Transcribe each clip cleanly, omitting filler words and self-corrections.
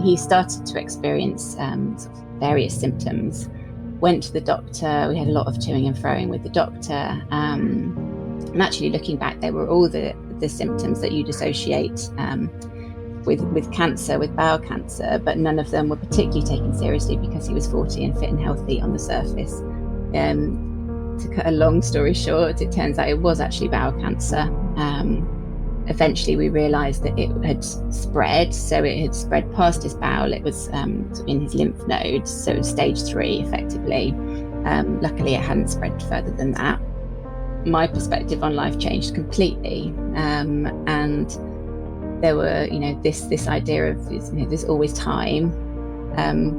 he started to experience sort of various symptoms. Went to the doctor. We had a lot of toing and froing with the doctor. And actually, looking back, they were all the symptoms that you'd associate with cancer, with bowel cancer, but none of them were particularly taken seriously because he was 40 and fit and healthy on the surface. To cut a long story short, it turns out it was actually bowel cancer. Eventually we realised that it had spread, so it had spread past his bowel. It was in his lymph nodes, so it was stage 3 effectively. Luckily it hadn't spread further than that. My perspective on life changed completely, and there were, this idea of there's always time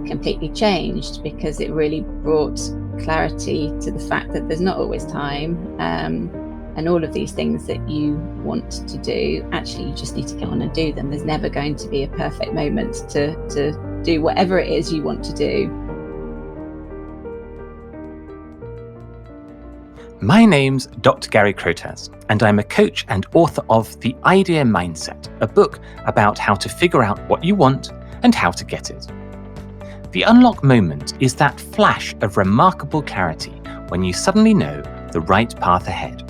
completely changed, because it really brought clarity to the fact that there's not always time, and all of these things that you want to do, actually you just need to get on and do them. There's never going to be a perfect moment to do whatever it is you want to do. My name's Dr. Gary Crotaz, and I'm a coach and author of The Idea Mindset, a book about how to figure out what you want and how to get it. The unlock moment is that flash of remarkable clarity when you suddenly know the right path ahead.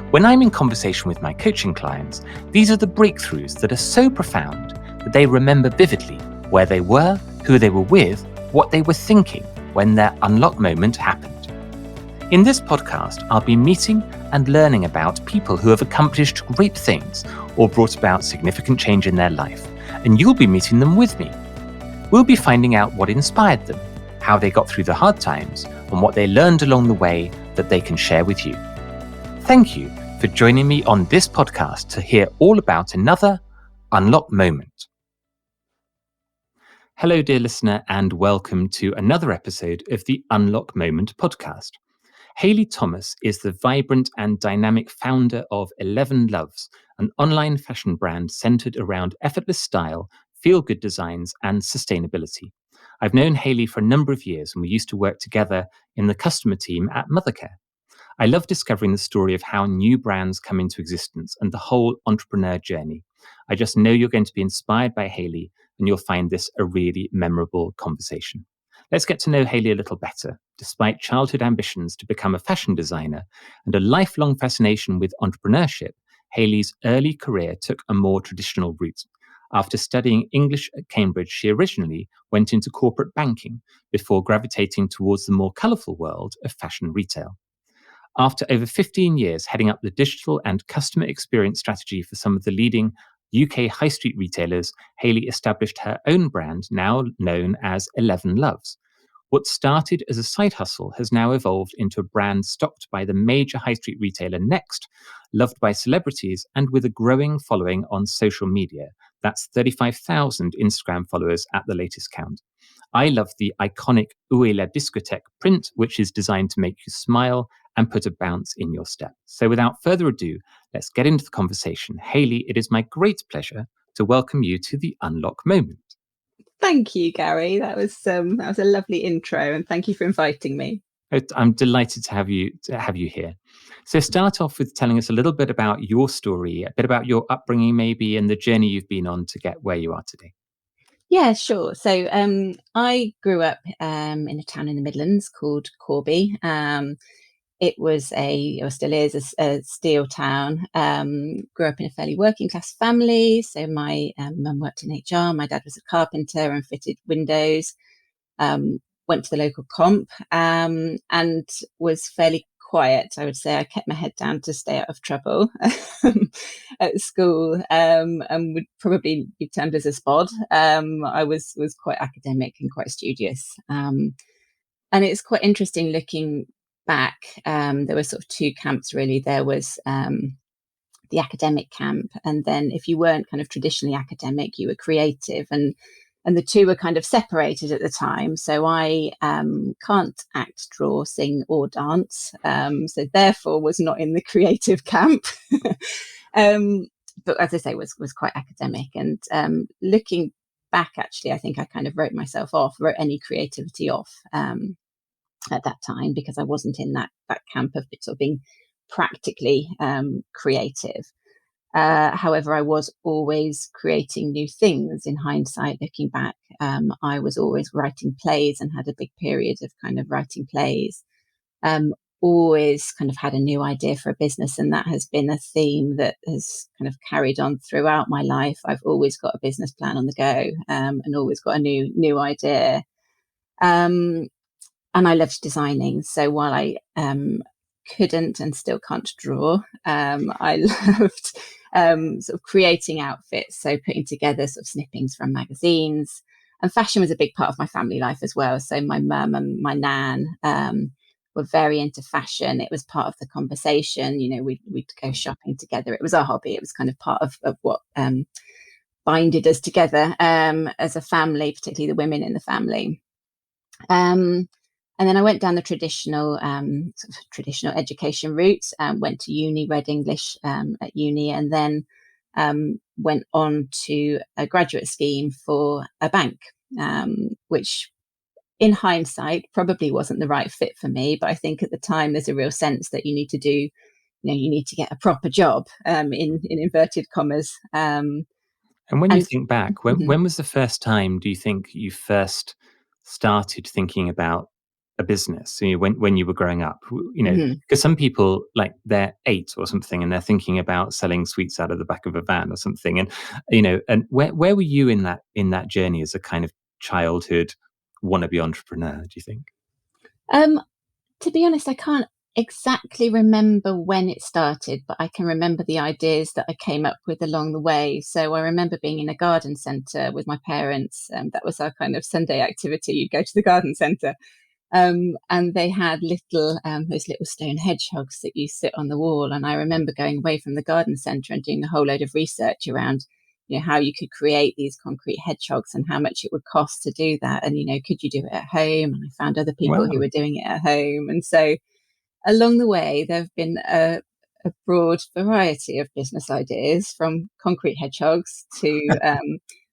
When I'm in conversation with my coaching clients, these are the breakthroughs that are so profound that they remember vividly where they were, who they were with, what they were thinking when their unlock moment happened. In this podcast, I'll be meeting and learning about people who have accomplished great things or brought about significant change in their life, and you'll be meeting them with me. We'll be finding out what inspired them, how they got through the hard times, and what they learned along the way that they can share with you. Thank you for joining me on this podcast to hear all about another unlock moment. Hello, dear listener, and welcome to another episode of the Unlock Moment podcast. Hayley Thomas is the vibrant and dynamic founder of 11 Loves, an online fashion brand centered around effortless style, feel-good designs, and sustainability. I've known Hayley for a number of years, and we used to work together in the customer team at Mothercare. I love discovering the story of how new brands come into existence and the whole entrepreneur journey. I just know you're going to be inspired by Hayley, and you'll find this a really memorable conversation. Let's get to know Hayley a little better. Despite childhood ambitions to become a fashion designer and a lifelong fascination with entrepreneurship, Hayley's early career took a more traditional route. After studying English at Cambridge, she originally went into corporate banking before gravitating towards the more colourful world of fashion retail. After over 15 years heading up the digital and customer experience strategy for some of the leading UK high street retailers, Hayley established her own brand, now known as 11 Loves. What started as a side hustle has now evolved into a brand stocked by the major high street retailer Next, loved by celebrities, and with a growing following on social media. That's 35,000 Instagram followers at the latest count. I love the iconic Où est la discothèque print, which is designed to make you smile and put a bounce in your step. So without further ado, let's get into the conversation. Hayley, it is my great pleasure to welcome you to the Unlock Moment. Thank you, Gary. That was a lovely intro, and thank you for inviting me. I'm delighted to have you here. So start off with telling us a little bit about your story, a bit about your upbringing maybe, and the journey you've been on to get where you are today. Yeah, sure. So I grew up in a town in the Midlands called Corby. It was or still is, a steel town. Grew up in a fairly working class family. So my mum worked in HR. My dad was a carpenter and fitted windows. Went to the local comp and was fairly quiet. I would say I kept my head down to stay out of trouble at school, and would probably be termed as a spod. I was quite academic and quite studious, and it's quite interesting looking back. There were sort of two camps really. There was the academic camp, and then if you weren't kind of traditionally academic, you were creative, and the two were kind of separated at the time. So I can't act, draw, sing, or dance, so therefore was not in the creative camp. But as I say, was quite academic. And looking back, actually, I think I kind of wrote any creativity off at that time, because I wasn't in that camp of sort of being practically creative. However, I was always creating new things in hindsight, looking back. I was always writing plays and had a big period of kind of writing plays. Always kind of had a new idea for a business, and that has been a theme that has kind of carried on throughout my life. I've always got a business plan on the go, and always got a new idea. And I loved designing. So while I couldn't and still can't draw, I loved sort of creating outfits. So putting together sort of snippings from magazines. And fashion was a big part of my family life as well. So my mum and my nan were very into fashion. It was part of the conversation. You know, we'd go shopping together. It was our hobby. It was kind of part of what binded us together as a family, particularly the women in the family. And then I went down the traditional sort of traditional education route. Went to uni, read English at uni, and then went on to a graduate scheme for a bank, which in hindsight probably wasn't the right fit for me. But I think at the time there's a real sense that you need to do, you know, you need to get a proper job in inverted commas. And when you And think back, Mhm, when was the first time do you think you first started thinking about a business? You know, when you were growing up, you know, mhm. because some people like they're 8 or something and they're thinking about selling sweets out of the back of a van or something. And you know, and where were you in that journey as a kind of childhood wannabe entrepreneur? Do you think? Um, To be honest, I can't exactly remember when it started, but I can remember the ideas that I came up with along the way. So I remember being in a garden centre with my parents. That was our kind of Sunday activity. You'd go to the garden centre. And they had those little stone hedgehogs that you sit on the wall. And I remember going away from the garden centre and doing a whole load of research around, you know, how you could create these concrete hedgehogs and how much it would cost to do that. And, you know, could you do it at home? And I found other people who Wow. were doing it at home. And so along the way, there have been a broad variety of business ideas from concrete hedgehogs to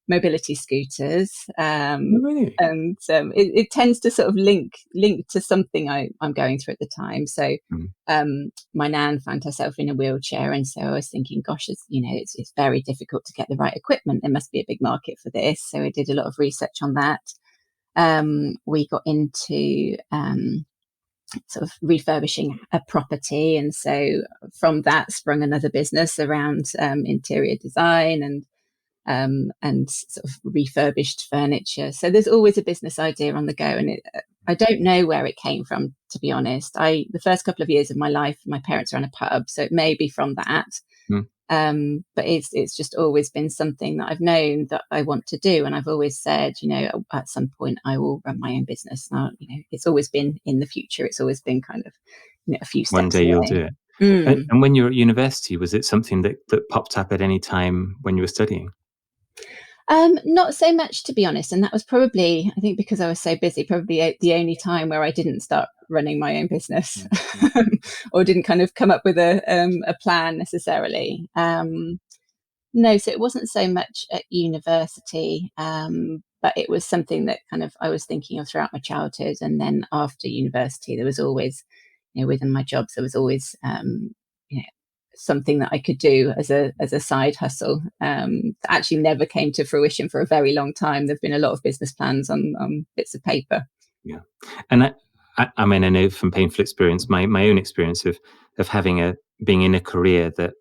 mobility scooters. Really? It tends to sort of link to something I'm going through at the time. So Mm. my nan found herself in a wheelchair, and so I was thinking, gosh, it's very difficult to get the right equipment. There must be a big market for this. So I did a lot of research on that. We got into sort of refurbishing a property. And so from that sprung another business around interior design and sort of refurbished furniture. So there's always a business idea on the go. And I don't know where it came from, to be honest. The first couple of years of my life, my parents ran a pub, so it may be from that. Mm. But it's just always been something that I've known that I want to do, and I've always said, you know, at some point I will run my own business. Now, you know, it's always been in the future. It's always been kind of, you know, a few One steps day you'll away. do it. Mm. And when you were at university, was it something that popped up at any time when you were studying? Not so much, to be honest, and that was probably, I think, because I was so busy, probably the only time where I didn't start running my own business, or didn't kind of come up with a plan necessarily. No, so it wasn't so much at university, but it was something that kind of I was thinking of throughout my childhood. And then after university, there was always, you know, within my jobs, there was always, you know, something that I could do as a side hustle. That actually never came to fruition for a very long time. There've been a lot of business plans on bits of paper. Yeah. And I mean, I know from painful experience, my own experience of having being in a career that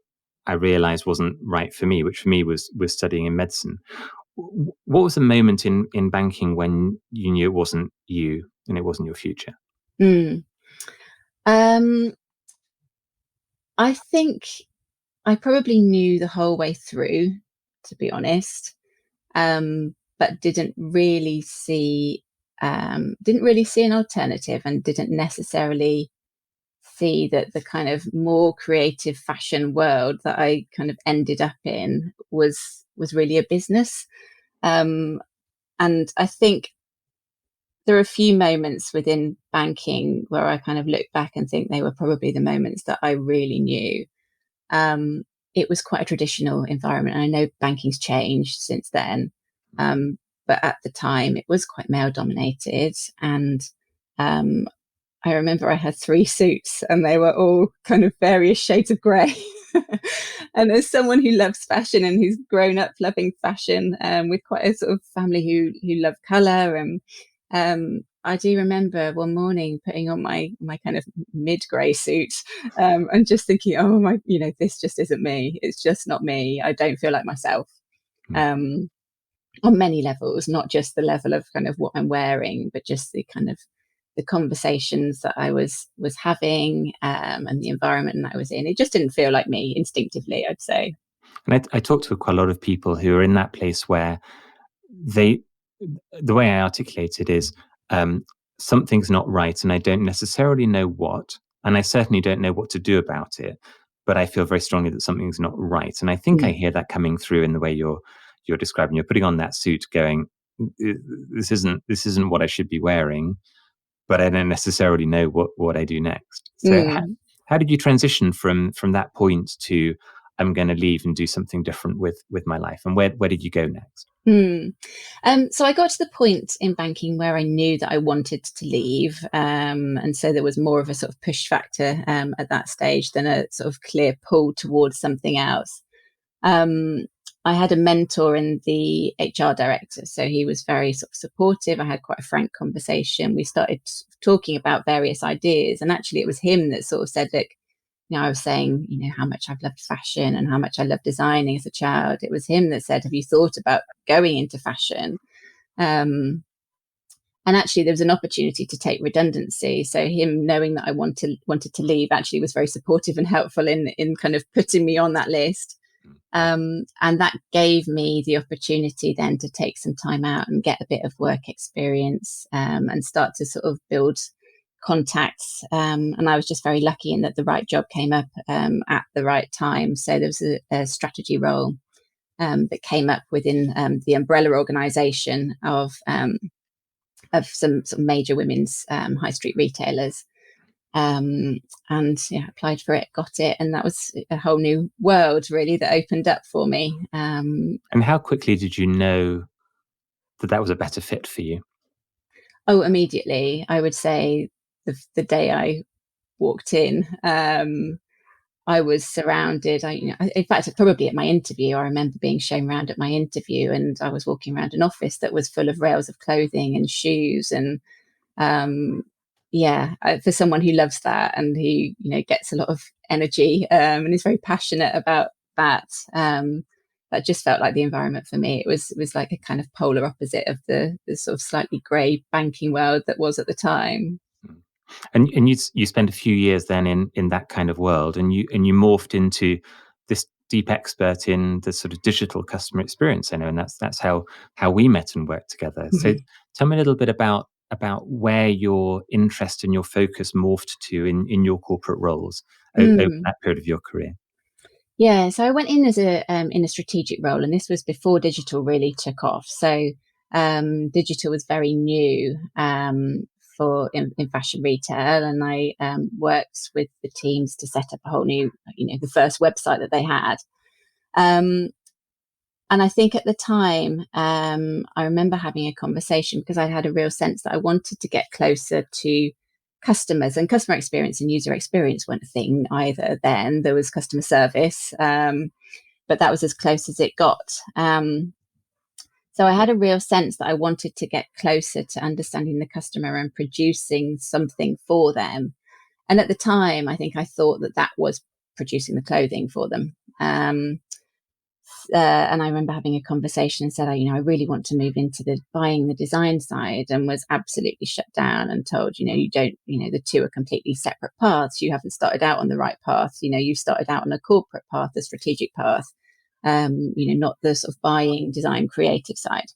I realized wasn't right for me, which for me was studying in medicine. What was the moment in banking when you knew it wasn't you and it wasn't your future? Mm. Um, I think I probably knew the whole way through, to be honest, but didn't really see an alternative, and didn't necessarily see that the kind of more creative fashion world that I kind of ended up in was really a business. Um, and I think there are a few moments within banking where I kind of look back and think they were probably the moments that I really knew. Um, it was quite a traditional environment, and I know banking's changed since then. Um, but at the time, it was quite male dominated, and um, I remember I had 3 suits, and they were all kind of various shades of grey. And as someone who loves fashion and who's grown up loving fashion, with quite a sort of family who love colour, and I do remember one morning putting on my kind of mid grey suit, and just thinking, oh my, this just isn't me. It's just not me. I don't feel like myself. Mm. On many levels, not just the level of kind of what I'm wearing, but just the kind of the conversations that I was having, and the environment that I was in. It just didn't feel like me instinctively, I'd say. And I talk to quite a lot of people who are in that place where the way I articulate it is, something's not right, and I don't necessarily know what, and I certainly don't know what to do about it, but I feel very strongly that something's not right. And I think I hear that coming through in the way you're describing. You're putting on that suit, going, "This isn't what I should be wearing," but I don't necessarily know what I do next. So, Mm. how did you transition from that point to, I'm going to leave and do something different with my life, and where did you go next? So I got to the point in banking where I knew that I wanted to leave. And so there was more of a sort of push factor at that stage than a sort of clear pull towards something else. Um, I had a mentor in the HR director, so he was very sort of supportive. I had quite a frank conversation. We started talking about various ideas, and actually, it was him that sort of said, "Look, I was saying, how much I've loved fashion and how much I loved designing as a child." It was him that said, "Have you thought about going into fashion?" And actually, there was an opportunity to take redundancy. So him knowing that I wanted to leave actually was very supportive and helpful in kind of putting me on that list. And that gave me the opportunity then to take some time out and get a bit of work experience, and start to sort of build contacts. And I was just very lucky in that the right job came up at the right time. So there was a strategy role that came up within the umbrella organisation of some sort of major women's high street retailers. And applied for it, got it, and that was a whole new world really that opened up for me. And how quickly did you know that was a better fit for you? Oh, immediately, I would say the day I walked in, I was surrounded. In fact, probably at my interview, I remember being shown around at my interview, and I was walking around an office that was full of rails of clothing and shoes, and um, for someone who loves that and who gets a lot of energy, and is very passionate about that. That just felt like the environment for me. It was like a kind of polar opposite of the sort of slightly grey banking world that was at the time. And you spent a few years then in that kind of world, and you morphed into this deep expert in the sort of digital customer experience. I know, and that's how we met and worked together. So tell me a little bit about where your interest and your focus morphed to in your corporate roles over Mm. that period of your career. Yeah, so I went in as in a strategic role, and this was before digital really took off. So digital was very new, for in fashion retail, and I worked with the teams to set up a whole new, the first website that they had. Um, and I think at the time, I remember having a conversation because I had a real sense that I wanted to get closer to customers, and customer experience and user experience weren't a thing either then. There was customer service, but that was as close as it got. So I had a real sense that I wanted to get closer to understanding the customer and producing something for them. And at the time, I think I thought that was producing the clothing for them. And I remember having a conversation and said, I really want to move into the buying the design side, and was absolutely shut down and told, you don't, the two are completely separate paths. You haven't started out on the right path. You started out on a corporate path, a strategic path, not the sort of buying, design, creative side.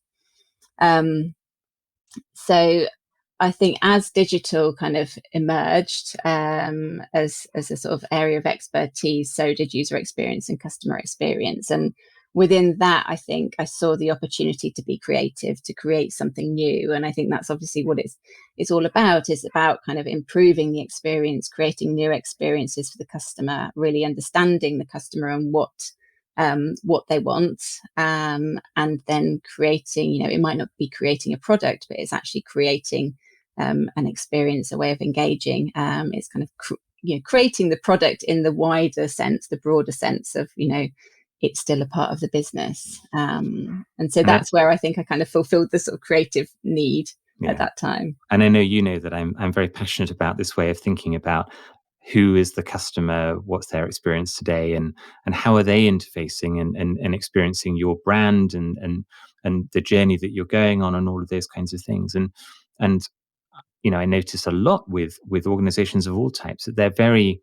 So I think as digital kind of emerged, as a sort of area of expertise, so did user experience and customer experience. And within that, I think I saw the opportunity to be creative, to create something new. And I think that's obviously what it's all about, is about kind of improving the experience, creating new experiences for the customer, really understanding the customer and what they want, and then creating, it might not be creating a product, but it's actually creating an experience, a way of engaging. It's kind of creating the product in the wider sense, the broader sense of, it's still a part of the business. And so that's where I think I kind of fulfilled the sort of creative need at that time. And I know that I'm very passionate about this way of thinking about who is the customer, what's their experience today, and how are they interfacing and experiencing your brand and the journey that you're going on, and all of those kinds of things. And I notice a lot with organizations of all types that they're very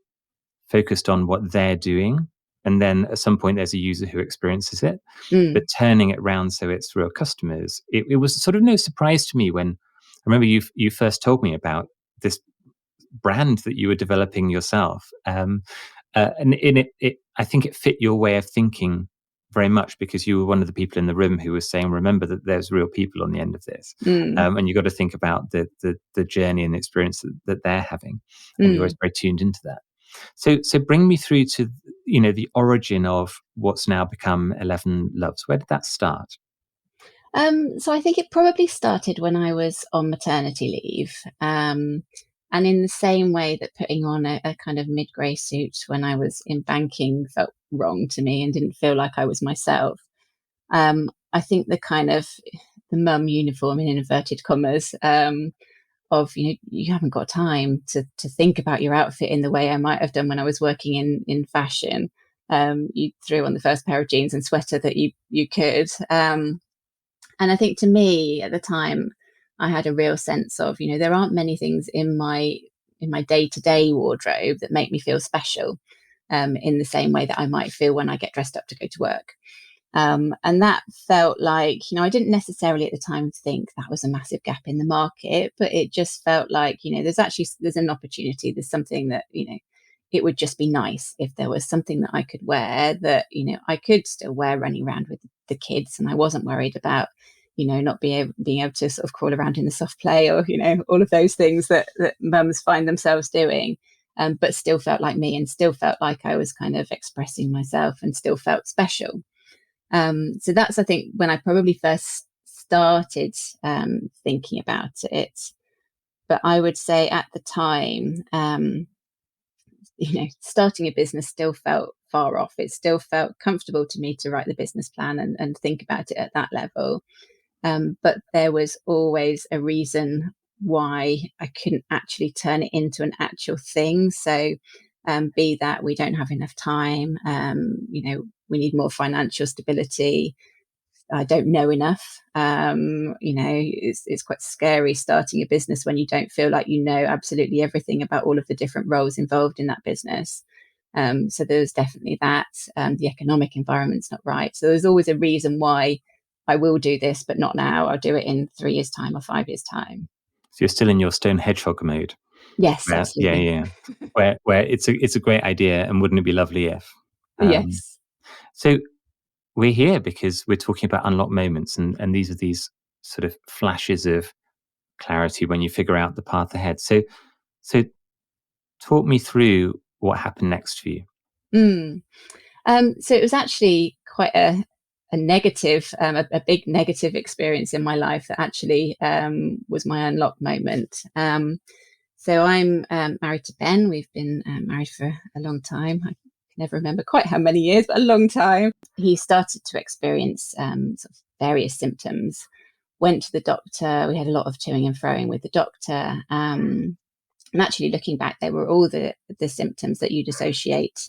focused on what they're doing, and then at some point there's a user who experiences it. But turning it around so it's real customers, it was sort of no surprise to me when I remember you first told me about this brand that you were developing yourself. And in it, I think it fit your way of thinking very much, because you were one of the people in the room who was saying, remember that there's real people on the end of this. And you got to think about the journey and the experience that they're having. And you're always very tuned into that. So bring me through to, the origin of what's now become 11 Loves. Where did that start? So I think it probably started when I was on maternity leave. And in the same way that putting on a kind of mid-grey suit when I was in banking felt wrong to me and didn't feel like I was myself. I think the kind of the mum uniform, in inverted commas, of, you haven't got time to think about your outfit in the way I might have done when I was working in fashion. You threw on the first pair of jeans and sweater that you could. And I think, to me at the time, I had a real sense of, there aren't many things in my day-to-day wardrobe that make me feel special, in the same way that I might feel when I get dressed up to go to work. And that felt like, I didn't necessarily at the time think that was a massive gap in the market, but it just felt like, there's an opportunity. There's something that, it would just be nice if there was something that I could wear that, I could still wear running around with the kids. And I wasn't worried about, not being able to sort of crawl around in the soft play, or, all of those things that mums find themselves doing. But still felt like me, and still felt like I was kind of expressing myself, and still felt special. So that's, I think, when I probably first started thinking about it. But I would say at the time, starting a business still felt far off. It still felt comfortable to me to write the business plan and think about it at that level. But there was always a reason why I couldn't actually turn it into an actual thing. So be that we don't have enough time, we need more financial stability. I don't know enough. It's quite scary starting a business when you don't feel like you know absolutely everything about all of the different roles involved in that business. So there's definitely that. The economic environment's not right. So there's always a reason why I will do this, but not now. I'll do it in 3 years' time or 5 years' time. So you're still in your stone hedgehog mode. Yes, absolutely. Yeah. Where it's a great idea, and wouldn't it be lovely if? Yes. So we're here because we're talking about unlocked moments, and these are these sort of flashes of clarity when you figure out the path ahead. So talk me through what happened next for you. So it was actually quite a negative, a big negative experience in my life that actually was my unlock moment. So I'm married to Ben. We've been married for a long time. I can never remember quite how many years, but a long time. He started to experience sort of various symptoms. Went to the doctor. We had a lot of toing and froing with the doctor. And actually, looking back, they were all the symptoms that you'd associate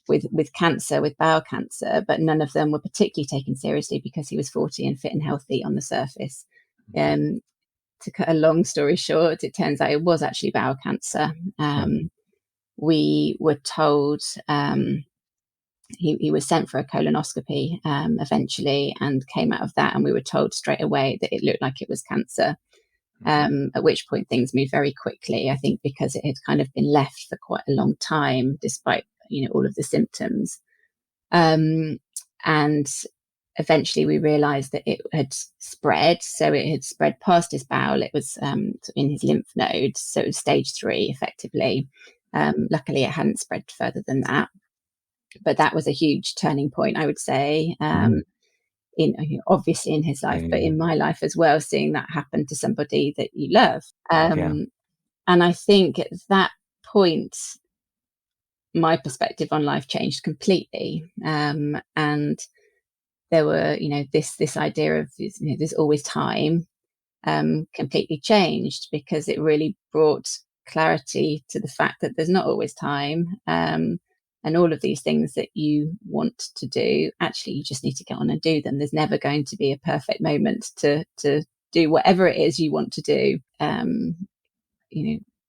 with cancer, with bowel cancer, but none of them were particularly taken seriously because he was 40 and fit and healthy on the surface. To cut a long story short, it turns out it was actually bowel cancer. We were told he was sent for a colonoscopy eventually, and came out of that, and we were told straight away that it looked like it was cancer. At which point things moved very quickly, I think, because it had kind of been left for quite a long time, despite all of the symptoms. And eventually we realized that it had spread. So it had spread past his bowel. It was in his lymph nodes. So it was stage 3, effectively. Luckily, it hadn't spread further than that. But that was a huge turning point, I would say, obviously in his life, but in my life as well, seeing that happen to somebody that you love. And I think at that point, my perspective on life changed completely. And there were, this idea of, there's always time, completely changed, because it really brought clarity to the fact that there's not always time. And all of these things that you want to do, actually, you just need to get on and do them. There's never going to be a perfect moment to do whatever it is you want to do.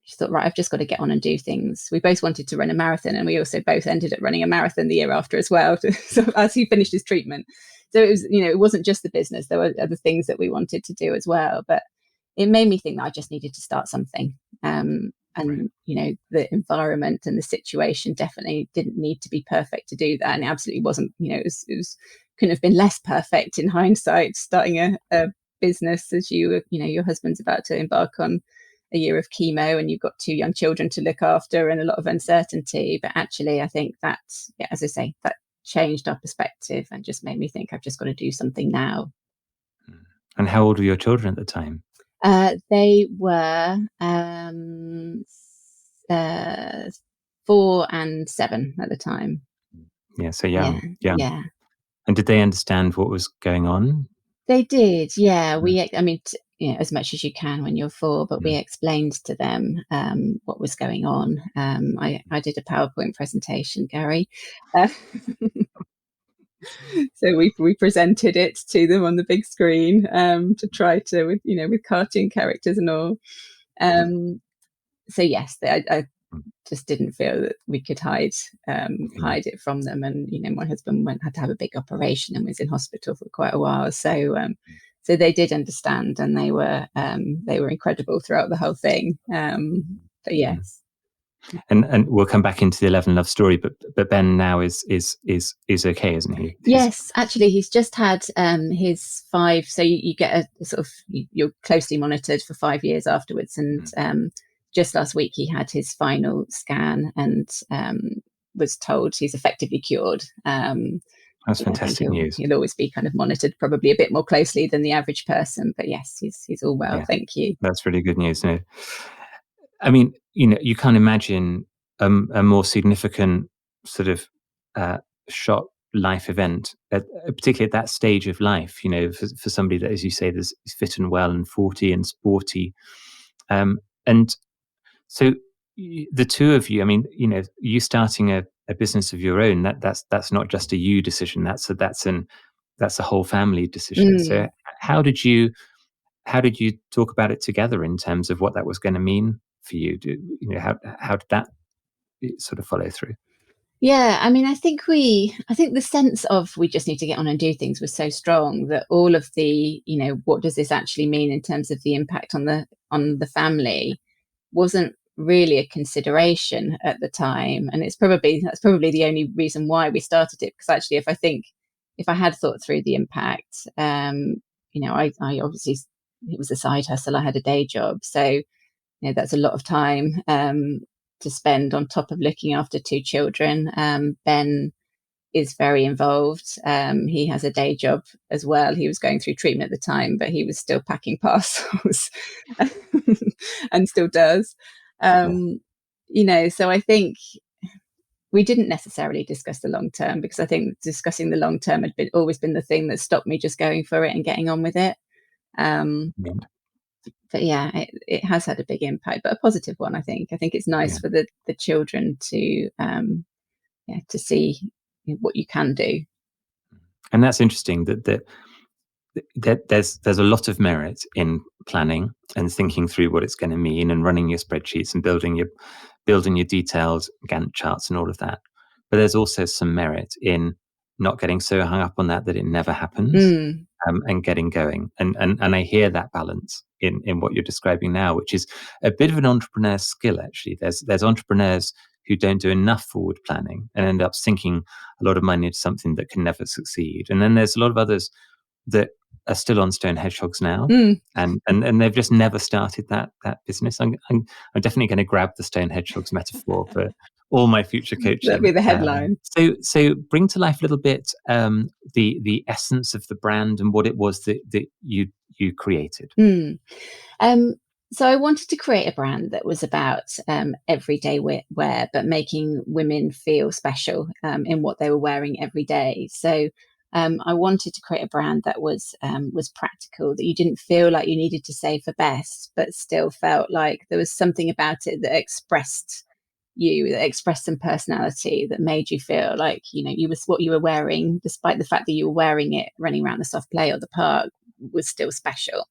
She thought, right, I've just got to get on and do things. We both wanted to run a marathon, and we also both ended up running a marathon the year after as well, so as he finished his treatment. So it was, it wasn't just the business. There were other things that we wanted to do as well. But it made me think that I just needed to start something. And, the environment and the situation definitely didn't need to be perfect to do that. And it absolutely wasn't, it was couldn't have been less perfect in hindsight, starting a business as your husband's about to embark on a year of chemo, and you've got 2 young children to look after and a lot of uncertainty. But actually, I think that, as I say, that changed our perspective and just made me think, I've just got to do something now. And how old were your children at the time? They were 4 and 7 at the time. Yeah, so young. Yeah. And did they understand what was going on? They did, yeah. As much as you can when you're 4, but we explained to them what was going on. I did a PowerPoint presentation, Gary. So we presented it to them on the big screen, to try to, with cartoon characters and all. So yes, I just didn't feel that we could hide it from them. And my husband had to have a big operation and was in hospital for quite a while. So they did understand, and they were incredible throughout the whole thing. But yes. And we'll come back into the 11 Love story, but Ben now is okay, isn't he? Yes, actually, he's just had his 5. So you get a sort of, you're closely monitored for 5 years afterwards, and just last week he had his final scan and was told he's effectively cured. That's fantastic news. He'll always be kind of monitored, probably a bit more closely than the average person, but yes, he's all well. Yeah, thank you. That's really good news. No, I mean, you can't imagine a more significant sort of shot life event, particularly at that stage of life. For somebody that, as you say, is fit and well and 40 and sporty, and so the two of you. I mean, you starting a business of your own. That's not just a you decision. That's a whole family decision. So how did you talk about it together in terms of what that was going to mean for you? How did that sort of follow through? Yeah, I mean, I think the sense of we just need to get on and do things was so strong that all of the, what does this actually mean in terms of the impact on the family wasn't really a consideration at the time. And that's probably the only reason why we started it, because actually if I had thought through the impact, I obviously, it was a side hustle. I had a day job, so that's a lot of time to spend on top of looking after 2 children. Ben is very involved. He has a day job as well. He was going through treatment at the time, but he was still packing parcels and still does. So I think we didn't necessarily discuss the long term, because I think discussing the long term had always been the thing that stopped me just going for it and getting on with it. But yeah, it has had a big impact, but a positive one. I think it's nice for the children to see what you can do. And that's interesting that there's a lot of merit in planning and thinking through what it's going to mean, and running your spreadsheets and building your detailed Gantt charts and all of that. But there's also some merit in not getting so hung up on that it never happens, and getting going. And I hear that balance in what you're describing now, which is a bit of an entrepreneur's skill. Actually, there's entrepreneurs who don't do enough forward planning and end up sinking a lot of money into something that can never succeed. And then there's a lot of others that are still on stone hedgehogs now, and they've just never started that business. I'm definitely going to grab the stone hedgehogs metaphor for all my future coaching. That'd be the headline. So bring to life a little bit the essence of the brand and what it was that you created. So I wanted to create a brand that was about everyday wear, but making women feel special in what they were wearing every day. So I wanted to create a brand that was practical, that you didn't feel like you needed to say for best, but still felt like there was something about it that expressed you, that expressed some personality, that made you feel like you was what you were wearing, despite the fact that you were wearing it running around the soft play or the park, was still special.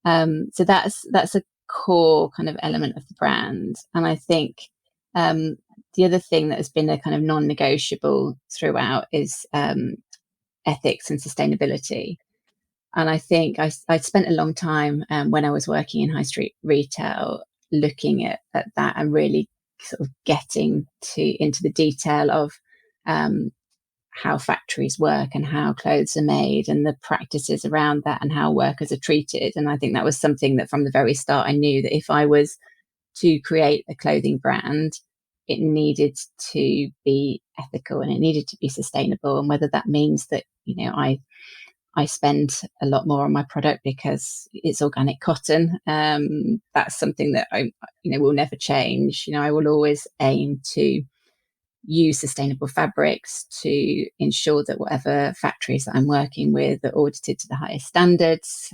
So that's a core kind of element of the brand. And I think um, the other thing that has been a kind of non-negotiable throughout is ethics and sustainability. And I think I spent a long time when I was working in high street retail looking at that and really sort of getting into the detail of um, how factories work and how clothes are made and the practices around that and how workers are treated. And I think that was something that from the very start I knew that if I was to create a clothing brand, it needed to be ethical and it needed to be sustainable. And whether that means that, I spend a lot more on my product because it's organic cotton. That's something that I, will never change. I will always aim to use sustainable fabrics to ensure that whatever factories that I'm working with are audited to the highest standards.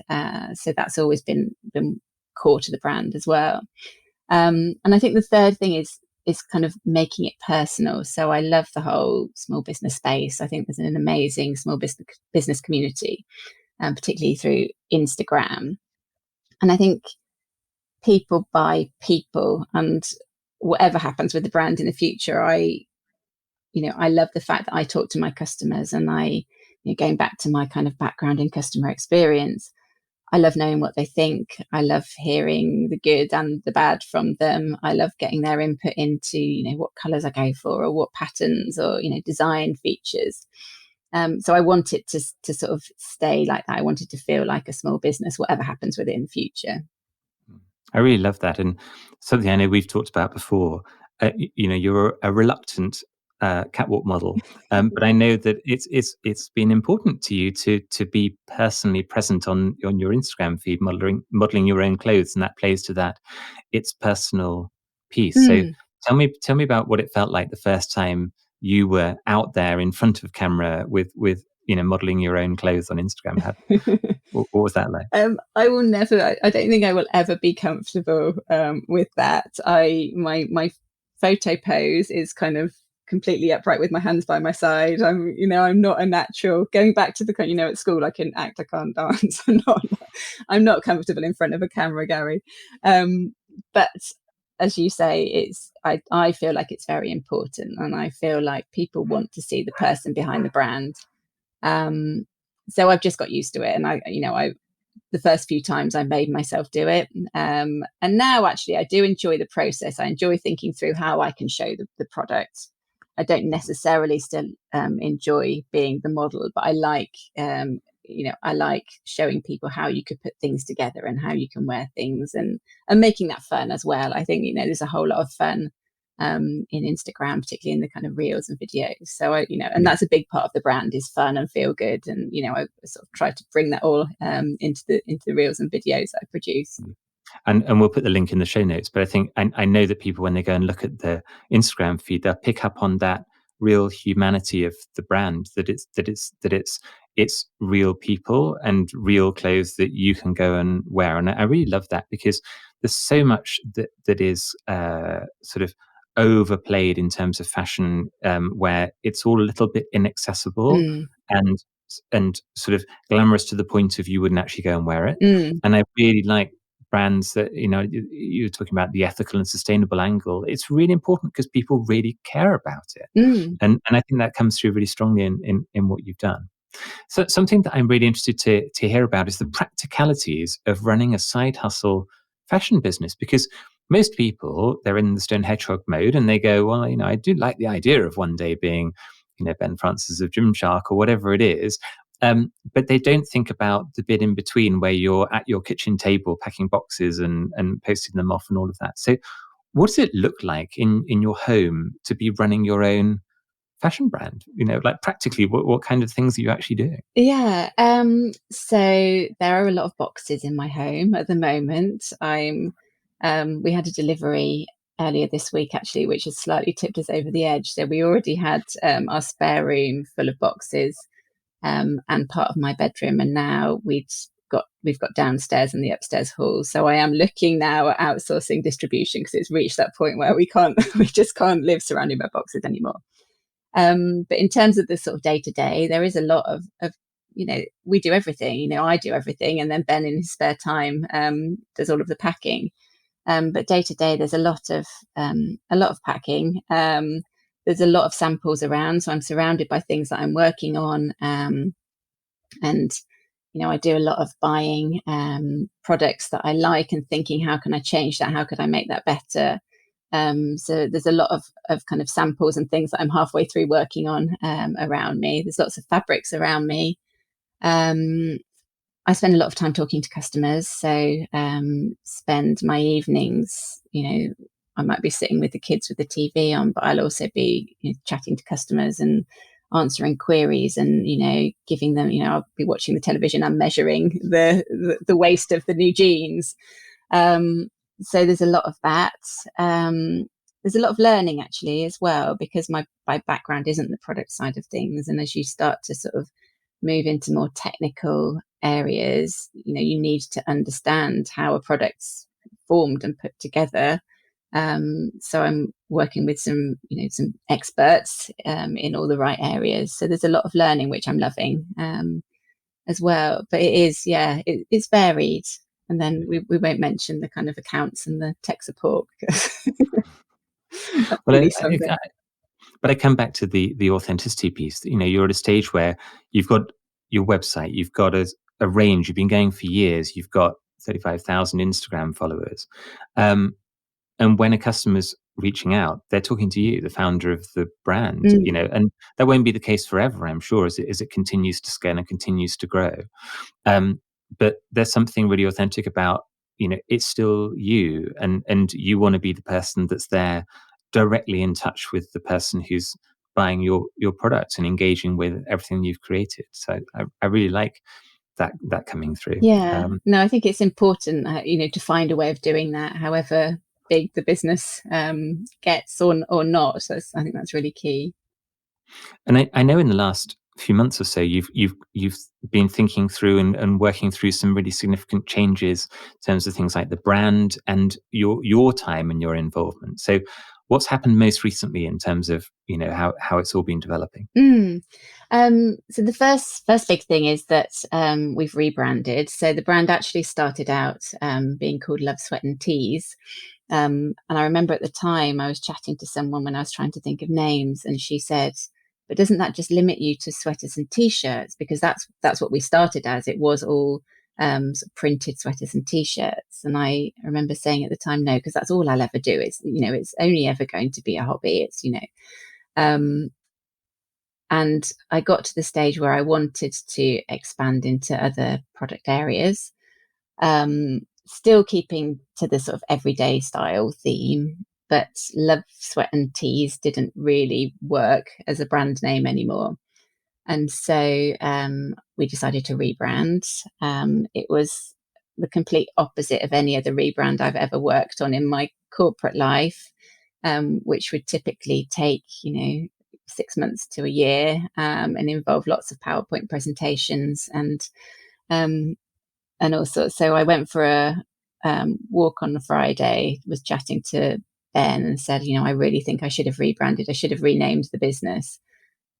So that's always been core to the brand as well. And I think the third thing is kind of making it personal. So I love the whole small business space. I think there's an amazing small business community, particularly through Instagram. And I think people buy people, and whatever happens with the brand in the future, I love the fact that I talk to my customers and going back to my kind of background in customer experience, I love knowing what they think. I love hearing the good and the bad from them. I love getting their input into, what colors I go for or what patterns or, design features. So I want it to sort of stay like that. I want it to feel like a small business, whatever happens with it in the future. I really love that, and something I know we've talked about before. You're a reluctant catwalk model, but I know that it's been important to you to be personally present on your Instagram feed, modeling your own clothes, and that plays to that. It's personal piece. So Mm. tell me about what it felt like the first time you were out there in front of camera with modeling your own clothes on Instagram. What was that like? I will never. I don't think I will ever be comfortable with that. My photo pose is kind of completely upright with my hands by my side. I'm not a natural. Going back to the kind, at school I can act, I can't dance. I'm not comfortable in front of a camera, Gary. But as you say, I feel like it's very important, and I feel like people want to see the person behind the brand. Um, so I've just got used to it, and I the first few times I made myself do it. And now actually I do enjoy the process. I enjoy thinking through how I can show the product. I don't necessarily still enjoy being the model, but I like showing people how you could put things together and how you can wear things and making that fun as well. I think, there's a whole lot of fun in Instagram, particularly in the kind of reels and videos. So and that's a big part of the brand is fun and feel good. And I sort of try to bring that all into the reels and videos that I produce. And we'll put the link in the show notes. But I think I know that people, when they go and look at the Instagram feed, they'll pick up on that real humanity of the brand. It's real people and real clothes that you can go and wear. And I really love that, because there's so much that is sort of overplayed in terms of fashion, where it's all a little bit inaccessible Mm, and sort of glamorous to the point of you wouldn't actually go and wear it. mm, And I really like brands that, you're talking about the ethical and sustainable angle. It's really important because people really care about it. mm, And I think that comes through really strongly in what you've done. So something that I'm really interested to hear about is the practicalities of running a side hustle fashion business, because most people, they're in the stone hedgehog mode and they go, well, I do like the idea of one day being, Ben Francis of Gymshark or whatever it is. But they don't think about the bit in between where you're at your kitchen table packing boxes and posting them off and all of that. So what does it look like in your home to be running your own fashion brand? Like practically, what kind of things are you actually doing? Yeah. So there are a lot of boxes in my home at the moment. We had a delivery earlier this week actually, which has slightly tipped us over the edge. So we already had our spare room full of boxes, and part of my bedroom, and now we've got downstairs and the upstairs hall. So I am looking now at outsourcing distribution because it's reached that point where we just can't live surrounded by boxes anymore. But in terms of the sort of day to day, there is a lot of we do everything. I do everything, and then Ben in his spare time does all of the packing. But day to day, there's a lot of packing. There's a lot of samples around, so I'm surrounded by things that I'm working on, and I do a lot of buying products that I like and thinking, how can I change that? How could I make that better? So there's a lot of kind of samples and things that I'm halfway through working on around me. There's lots of fabrics around me. I spend a lot of time talking to customers, so spend my evenings, I might be sitting with the kids with the TV on, but I'll also be chatting to customers and answering queries and, giving them, I'll be watching the television and measuring the waist of the new jeans. So there's a lot of that. There's a lot of learning actually as well, because my background isn't the product side of things. And as you start to sort of move into more technical areas, you need to understand how a product's formed and put together. So I'm working with some experts in all the right areas. So there's a lot of learning, which I'm loving as well. But it is, it's varied. And then we won't mention the kind of accounts and the tech support because that's Well, really something. but I come back to the authenticity piece. You're at a stage where you've got your website, you've got a range, you've been going for years, you've got 35,000 Instagram followers. And when a customer's reaching out, they're talking to you, the founder of the brand, and that won't be the case forever, I'm sure, as it continues to scale and continues to grow. But there's something really authentic about, it's still you, and you want to be the person that's there directly in touch with the person who's buying your product and engaging with everything you've created. So I really like that coming through. Yeah, no, I think it's important, to find a way of doing that, however big the business gets or not. So I think that's really key. And I know in the last few months or so, you've been thinking through and working through some really significant changes in terms of things like the brand and your time and your involvement. So, what's happened most recently in terms of how it's all been developing? So the first big thing is that we've rebranded. So the brand actually started out being called Love, Sweat and Teas. And I remember at the time I was chatting to someone when I was trying to think of names, and she said, "But doesn't that just limit you to sweaters and t-shirts? Because that's what we started as. It was all sort of printed sweaters and t-shirts." And I remember saying at the time, "No, because that's all I'll ever do. It's only ever going to be a hobby. Um, and I got to the stage where I wanted to expand into other product areas, still keeping to the sort of everyday style theme. But Love, Sweat and Teas didn't really work as a brand name anymore. And so we decided to rebrand. It was the complete opposite of any other rebrand I've ever worked on in my corporate life, which would typically take, 6 months to a year, and involve lots of PowerPoint presentations and all sorts. So I went for a walk on a Friday, was chatting to Ben and said, I really think I should have rebranded. I should have renamed the business.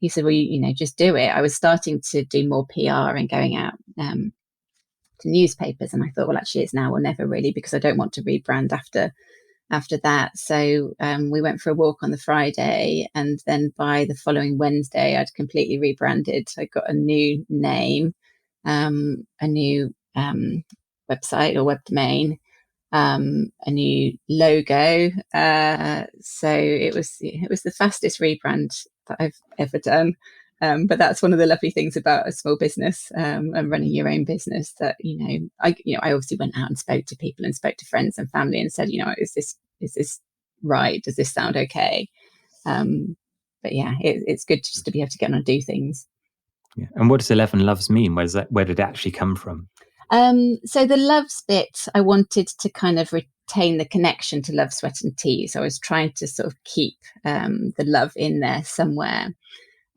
He said, well, just do it. I was starting to do more PR and going out to newspapers. And I thought, well, actually, it's now or never really, because I don't want to rebrand after that. So we went for a walk on the Friday, and then by the following Wednesday, I'd completely rebranded. I got a new name, a new website or web domain, a new logo. So it was the fastest rebrand that I've ever done. But that's one of the lovely things about a small business and running your own business, that I obviously went out and spoke to people and spoke to friends and family and said, is this right? Does this sound okay? But yeah, it's good just to be able to get on and do things. Yeah. And what does 11 Loves mean? Where did it actually come from? So the loves bit, I wanted to kind of retain the connection to Love, Sweat and Tea. So I was trying to sort of keep the love in there somewhere.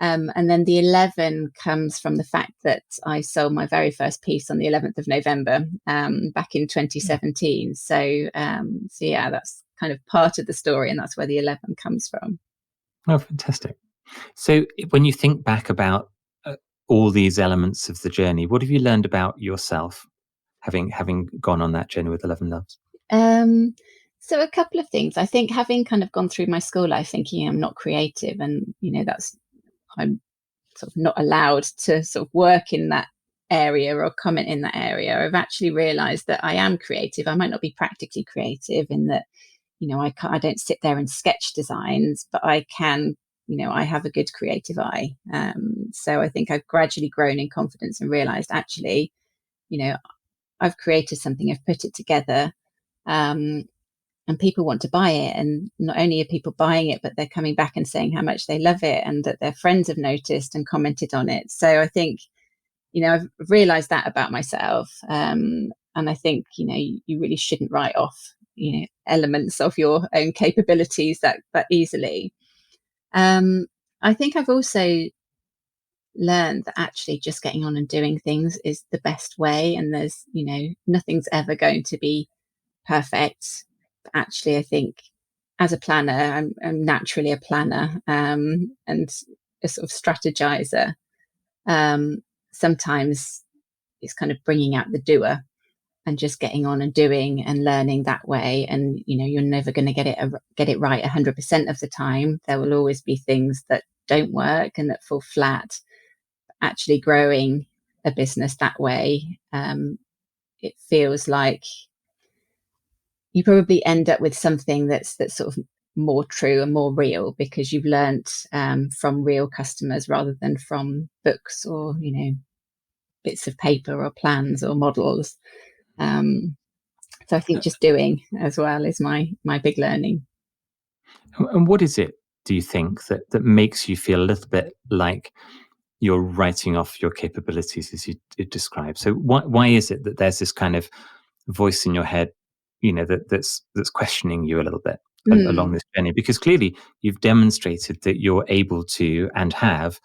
And then the 11 comes from the fact that I sold my very first piece on the 11th of November back in 2017. So yeah, that's kind of part of the story, and that's where the 11 comes from. Oh, fantastic. So when you think back about all these elements of the journey, what have you learned about yourself having gone on that journey with 11 Loves? So a couple of things. I think having kind of gone through my school life thinking I'm not creative, and that's I'm sort of not allowed to sort of work in that area or comment in that area. I've actually realised that I am creative. I might not be practically creative in that, I don't sit there and sketch designs, but I can, I have a good creative eye. So I think I've gradually grown in confidence and realised actually, I've created something, I've put it together. And people want to buy it, and not only are people buying it, but they're coming back and saying how much they love it and that their friends have noticed and commented on it. So I think I've realized that about myself, and I think you really shouldn't write off elements of your own capabilities that easily. I think I've also learned that actually just getting on and doing things is the best way, and there's nothing's ever going to be perfect. Actually, I think as a planner, I'm naturally a planner, and a sort of strategizer. Sometimes it's kind of bringing out the doer and just getting on and doing and learning that way. And you're never going to get it right 100% of the time. There will always be things that don't work and that fall flat. Actually, growing a business that way, it feels like you probably end up with something that's sort of more true and more real, because you've learnt from real customers rather than from books or bits of paper or plans or models. So I think just doing as well is my big learning. And what is it, do you think, that makes you feel a little bit like you're writing off your capabilities as you describe? So why is it that there's this kind of voice in your head, that's questioning you a little bit along this journey? Because clearly you've demonstrated that you're able to and have,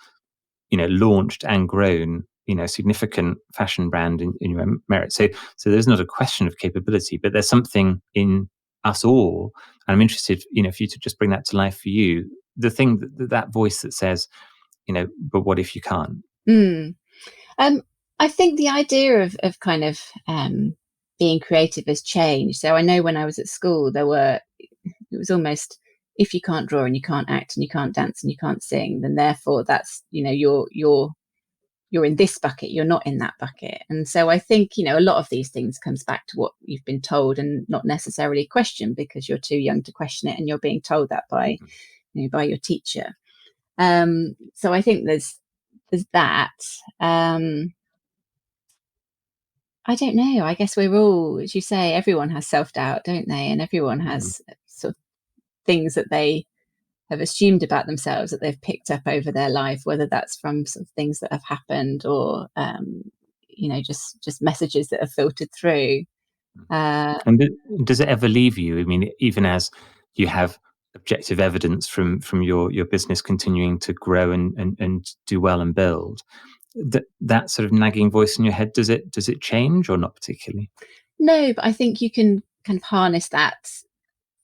launched and grown, significant fashion brand in your own merit. So there's not a question of capability, but there's something in us all. And I'm interested, for you to just bring that to life for you. The thing that voice that says, but what if you can't? I think the idea of kind of being creative has changed. So I know when I was at school, it was almost, if you can't draw and you can't act and you can't dance and you can't sing, then therefore that's you're in this bucket, you're not in that bucket. And so I think a lot of these things comes back to what you've been told and not necessarily questioned, because you're too young to question it and you're being told that by by your teacher. So I think there's that. I don't know. I guess we're all, as you say, everyone has self-doubt, don't they? And everyone has sort of things that they have assumed about themselves that they've picked up over their life, whether that's from sort of things that have happened or just messages that have filtered through. And does it ever leave you? I mean, even as you have objective evidence from your business continuing to grow and do well and build, that sort of nagging voice in your head, does it change or not particularly? No, but I think you can kind of harness that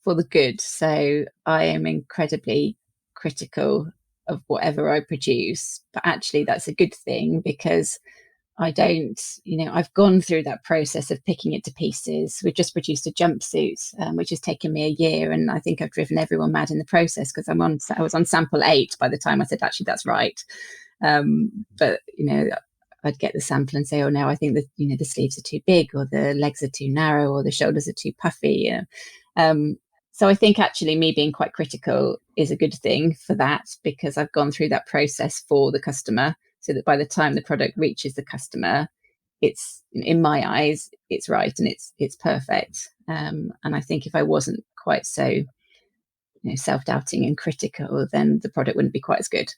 for the good. So I am incredibly critical of whatever I produce, but actually that's a good thing, because I don't, I've gone through that process of picking it to pieces. We've just produced a jumpsuit, which has taken me a year, and I think I've driven everyone mad in the process, because I was on sample 8 by the time I said, actually, that's right. But I'd get the sample and say, oh no, I think that the sleeves are too big, or the legs are too narrow, or the shoulders are too puffy. So I think actually me being quite critical is a good thing for that, because I've gone through that process for the customer, so that by the time the product reaches the customer, it's, in my eyes, it's right and it's perfect. And I think if I wasn't quite so self-doubting and critical, then the product wouldn't be quite as good.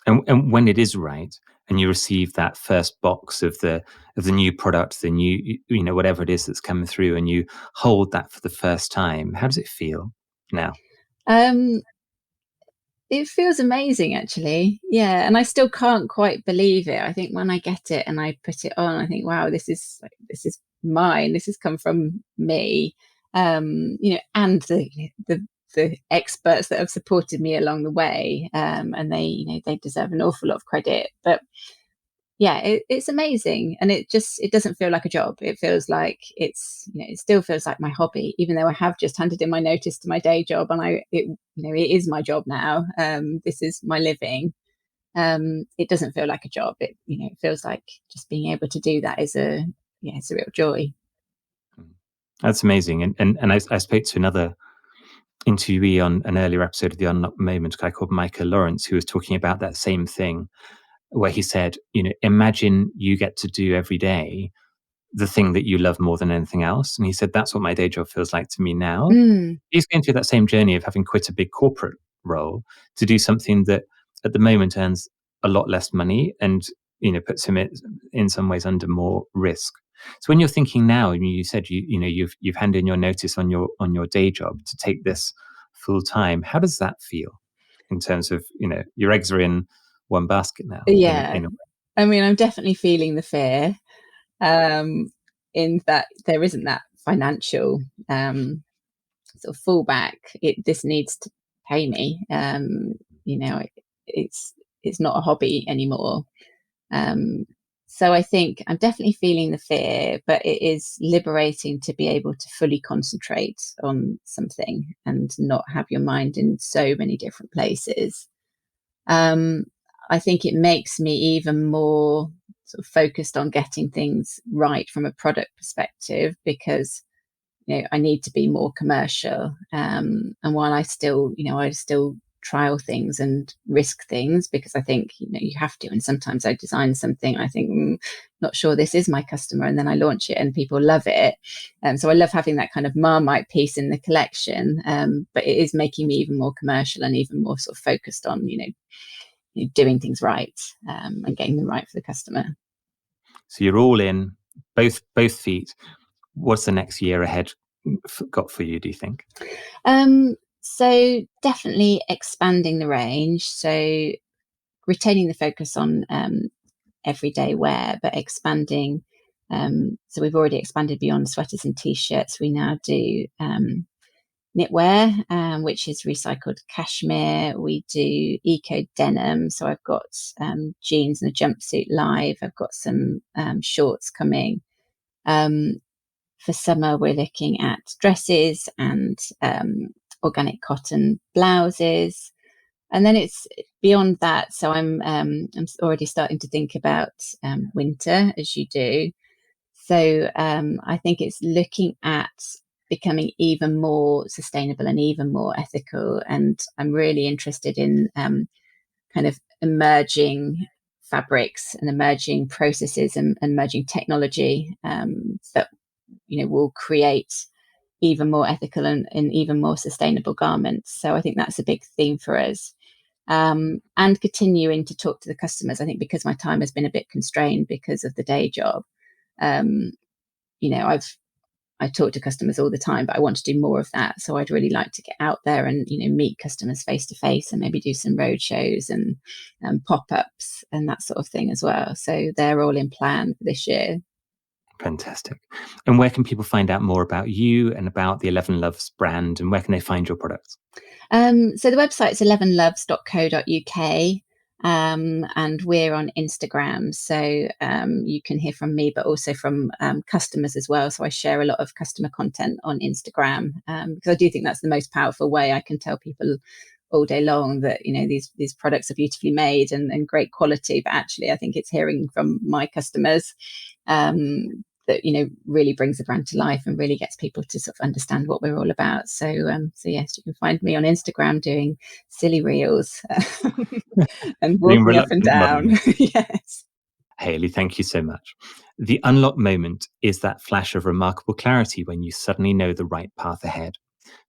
And when it is right, and you receive that first box of the new product, the new, whatever it is that's coming through, and you hold that for the first time, how does it feel now? It feels amazing, actually. Yeah, and I still can't quite believe it. I think when I get it and I put it on, I think, wow, this is mine. This has come from me. And the experts that have supported me along the way, and they deserve an awful lot of credit. But yeah, it's amazing, and it doesn't feel like a job. It feels like it still feels like my hobby, even though I have just handed in my notice to my day job, and it is my job now. This is my living. It doesn't feel like a job. It feels like just being able to do that it's a real joy. That's amazing. And I spoke to another interviewee on an earlier episode of the Unlocked Moment, a guy called Micah Lawrence, who was talking about that same thing, where he said, imagine you get to do every day the thing that you love more than anything else. And he said, that's what my day job feels like to me now. He's going through that same journey of having quit a big corporate role to do something that at the moment earns a lot less money and, puts him in some ways under more risk. So when you're thinking now, you said you've handed in your notice on your day job to take this full time. How does that feel in terms of, your eggs are in one basket now? Yeah, in a way? I mean, I'm definitely feeling the fear, in that there isn't that financial sort of fallback. This needs to pay me. It's not a hobby anymore. So I think I'm definitely feeling the fear, but it is liberating to be able to fully concentrate on something and not have your mind in so many different places. I think it makes me even more sort of focused on getting things right from a product perspective, because I need to be more commercial. And while I still trial things and risk things, because I think you have to. And sometimes I design something, I think, not sure this is my customer, and then I launch it and people love it. So I love having that kind of Marmite piece in the collection. But it is making me even more commercial and even more sort of focused on doing things right, and getting them right for the customer. So you're all in, both feet. What's the next year ahead got for you, do you think? So definitely expanding the range. So retaining the focus on everyday wear, but expanding. So we've already expanded beyond sweaters and t-shirts. We now do knitwear, which is recycled cashmere. We do eco denim. So I've got jeans and a jumpsuit live. I've got some shorts coming. For summer, we're looking at dresses and organic cotton blouses. And then it's beyond that. So I'm already starting to think about winter, as you do. So I think it's looking at becoming even more sustainable and even more ethical. And I'm really interested in kind of emerging fabrics and emerging processes and emerging technology that will create even more ethical and even more sustainable garments. So I think that's a big theme for us. And continuing to talk to the customers. I think because my time has been a bit constrained because of the day job, I talk to customers all the time, but I want to do more of that. So I'd really like to get out there and meet customers face to face, and maybe do some road shows and pop-ups and that sort of thing as well. So they're all in plan for this year. Fantastic. And where can people find out more about you and about the 11 Loves brand, and where can they find your products? So the website's 11loves.co.uk. And we're on Instagram, so you can hear from me, but also from customers as well. So I share a lot of customer content on Instagram, because I do think that's the most powerful way. I can tell people all day long that these products are beautifully made and great quality, but actually I think it's hearing from my customers that really brings the brand to life and really gets people to sort of understand what we're all about. So yes, you can find me on Instagram doing silly reels and walking up and down. Yes. Hayley, thank you so much. The unlock moment is that flash of remarkable clarity when you suddenly know the right path ahead.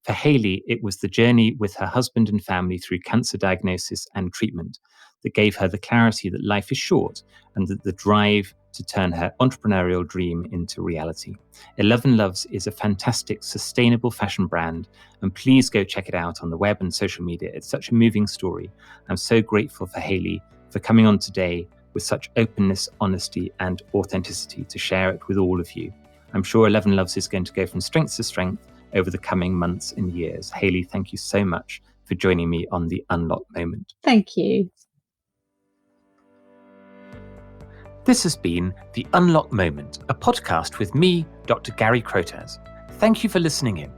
For Hayley, it was the journey with her husband and family through cancer diagnosis and treatment that gave her the clarity that life is short and that the drive to turn her entrepreneurial dream into reality. 11 Loves is a fantastic, sustainable fashion brand, and please go check it out on the web and social media. It's such a moving story. I'm so grateful for Hayley for coming on today with such openness, honesty, and authenticity to share it with all of you. I'm sure 11 Loves is going to go from strength to strength over the coming months and years. Hayley, thank you so much for joining me on The Unlock Moment. Thank you. This has been The Unlock Moment, a podcast with me, Dr. Gary Crotaz. Thank you for listening in.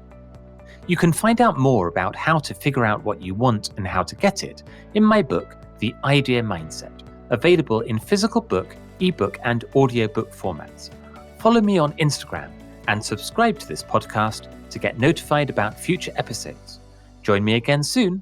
You can find out more about how to figure out what you want and how to get it in my book, The Idea Mindset, available in physical book, ebook, and audiobook formats. Follow me on Instagram and subscribe to this podcast to get notified about future episodes. Join me again soon.